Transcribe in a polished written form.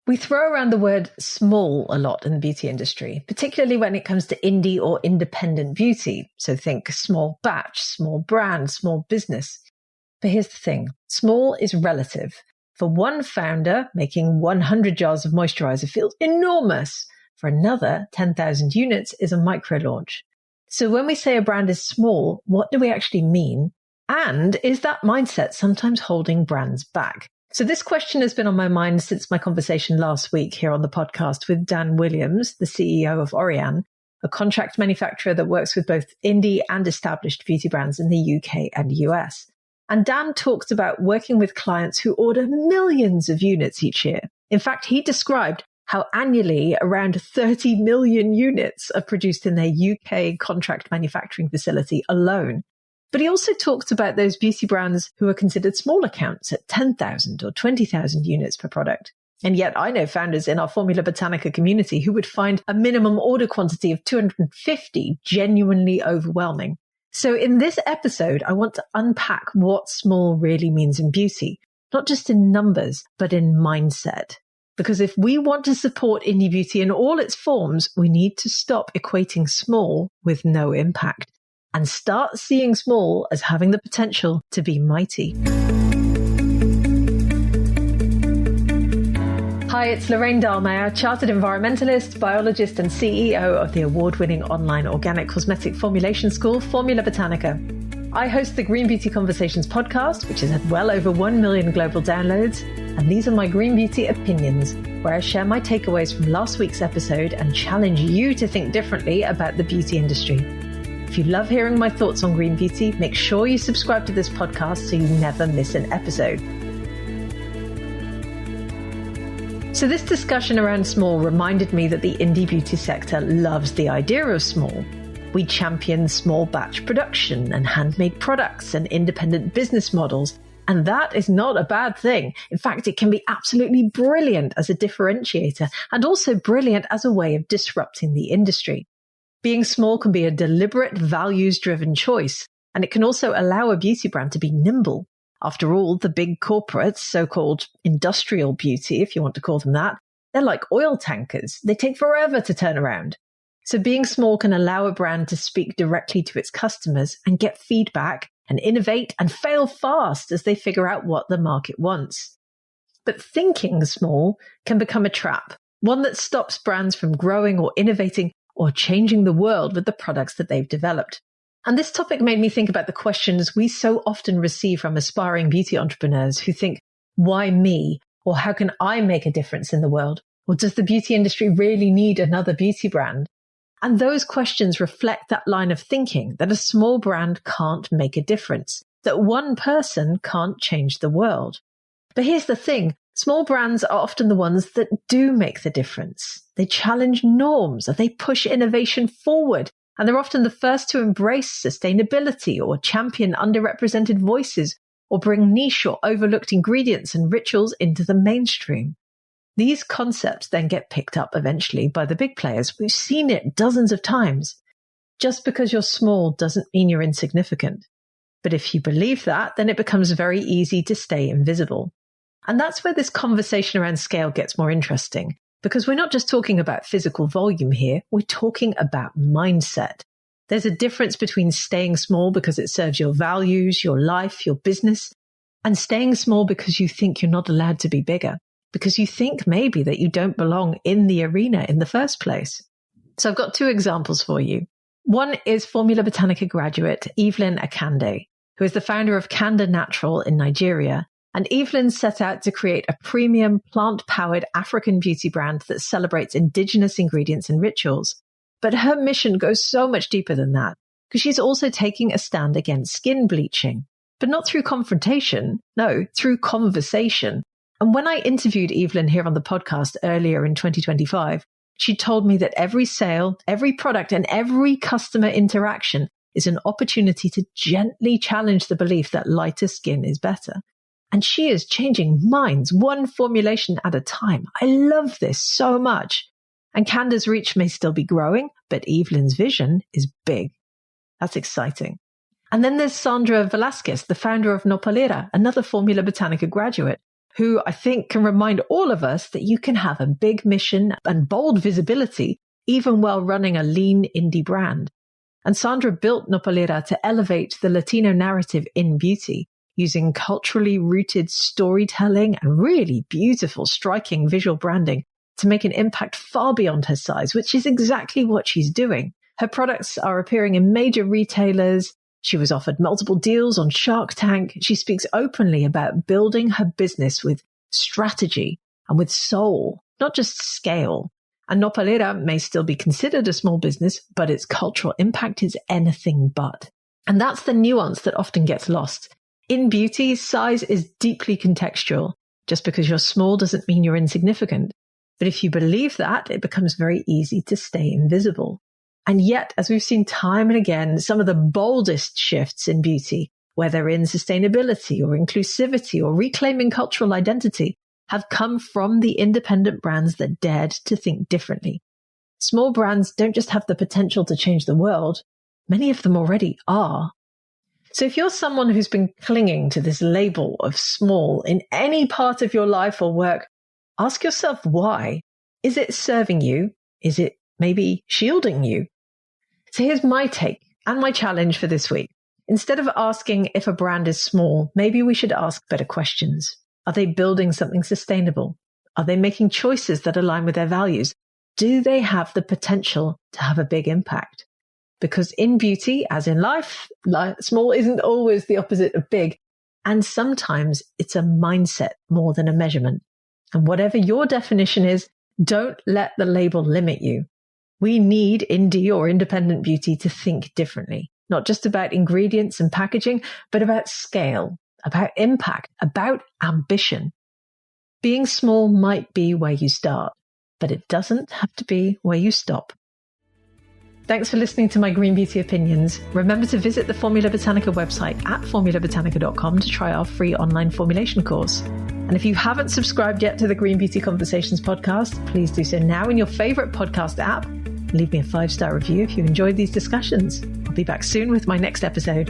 We throw around the word small a lot in the beauty industry, particularly when it comes to indie or independent beauty. So think small batch, small brand, small business. But here's the thing. Small is relative. For one founder, making 100 jars of moisturizer feels enormous. For another, 10,000 units is a micro launch. So when we say a brand is small, what do we actually mean? And is that mindset sometimes holding brands back? So this question has been on my mind since my conversation last week here on the podcast with Dan Williams, the CEO of Oriane, a contract manufacturer that works with both indie and established beauty brands in the UK and US. And Dan talked about working with clients who order millions of units each year. In fact, he described how annually around 30 million units are produced in their UK contract manufacturing facility alone. But he also talked about those beauty brands who are considered small accounts at 10,000 or 20,000 units per product. And yet I know founders in our Formula Botanica community who would find a minimum order quantity of 250 genuinely overwhelming. So in this episode, I want to unpack what small really means in beauty, not just in numbers, but in mindset. Because if we want to support indie beauty in all its forms, we need to stop equating small with no impact and start seeing small as having the potential to be mighty. Hi, it's Lorraine Dallmeier, chartered environmentalist, biologist, and CEO of the award-winning online organic cosmetic formulation school, Formula Botanica. I host the Green Beauty Conversations podcast, which has had well over 1 million global downloads, and these are my Green Beauty opinions, where I share my takeaways from last week's episode and challenge you to think differently about the beauty industry. If you love hearing my thoughts on green beauty, make sure you subscribe to this podcast so you never miss an episode. So this discussion around small reminded me that the indie beauty sector loves the idea of small. We champion small batch production and handmade products and independent business models. And that is not a bad thing. In fact, it can be absolutely brilliant as a differentiator and also brilliant as a way of disrupting the industry. Being small can be a deliberate, values-driven choice, and it can also allow a beauty brand to be nimble. After all, the big corporates, so-called industrial beauty, if you want to call them that, they're like oil tankers. They take forever to turn around. So being small can allow a brand to speak directly to its customers and get feedback and innovate and fail fast as they figure out what the market wants. But thinking small can become a trap, one that stops brands from growing or innovating or changing the world with the products that they've developed. And this topic made me think about the questions we so often receive from aspiring beauty entrepreneurs who think, why me? Or how can I make a difference in the world? Or does the beauty industry really need another beauty brand? And those questions reflect that line of thinking that a small brand can't make a difference, that one person can't change the world. But here's the thing. Small brands are often the ones that do make the difference. They challenge norms, they push innovation forward, and they're often the first to embrace sustainability or champion underrepresented voices or bring niche or overlooked ingredients and rituals into the mainstream. These concepts then get picked up eventually by the big players. We've seen it dozens of times. Just because you're small doesn't mean you're insignificant. But if you believe that, then it becomes very easy to stay invisible. And that's where this conversation around scale gets more interesting, because we're not just talking about physical volume here, we're talking about mindset. There's a difference between staying small because it serves your values, your life, your business, and staying small because you think you're not allowed to be bigger, because you think maybe that you don't belong in the arena in the first place. So I've got two examples for you. One is Formula Botanica graduate Evelyn Akande, who is the founder of Kanda Natural in Nigeria. And Evelyn set out to create a premium plant-powered African beauty brand that celebrates indigenous ingredients and rituals. But her mission goes so much deeper than that, because she's also taking a stand against skin bleaching, but not through confrontation, no, through conversation. And when I interviewed Evelyn here on the podcast earlier in 2025, she told me that every sale, every product, and every customer interaction is an opportunity to gently challenge the belief that lighter skin is better. And she is changing minds one formulation at a time. I love this so much. And Kanda's reach may still be growing, but Evelyn's vision is big. That's exciting. And then there's Sandra Velasquez, the founder of Nopalera, another Formula Botanica graduate, who I think can remind all of us that you can have a big mission and bold visibility even while running a lean indie brand. And Sandra built Nopalera to elevate the Latino narrative in beauty, using culturally rooted storytelling and really beautiful, striking visual branding to make an impact far beyond her size, which is exactly what she's doing. Her products are appearing in major retailers. She was offered multiple deals on Shark Tank. She speaks openly about building her business with strategy and with soul, not just scale. And Nopalera may still be considered a small business, but its cultural impact is anything but. And that's the nuance that often gets lost. In beauty, size is deeply contextual. Just because you're small doesn't mean you're insignificant. But if you believe that, it becomes very easy to stay invisible. And yet, as we've seen time and again, some of the boldest shifts in beauty, whether in sustainability or inclusivity or reclaiming cultural identity, have come from the independent brands that dared to think differently. Small brands don't just have the potential to change the world. Many of them already are. So if you're someone who's been clinging to this label of small in any part of your life or work, ask yourself why. Is it serving you? Is it maybe shielding you? So here's my take and my challenge for this week. Instead of asking if a brand is small, maybe we should ask better questions. Are they building something sustainable? Are they making choices that align with their values? Do they have the potential to have a big impact? Because in beauty, as in life, small isn't always the opposite of big. And sometimes it's a mindset more than a measurement. And whatever your definition is, don't let the label limit you. We need indie or independent beauty to think differently, not just about ingredients and packaging, but about scale, about impact, about ambition. Being small might be where you start, but it doesn't have to be where you stop. Thanks for listening to my Green Beauty Opinions. Remember to visit the Formula Botanica website at formulabotanica.com to try our free online formulation course. And if you haven't subscribed yet to the Green Beauty Conversations podcast, please do so now in your favorite podcast app. Leave me a 5-star review if you enjoyed these discussions. I'll be back soon with my next episode.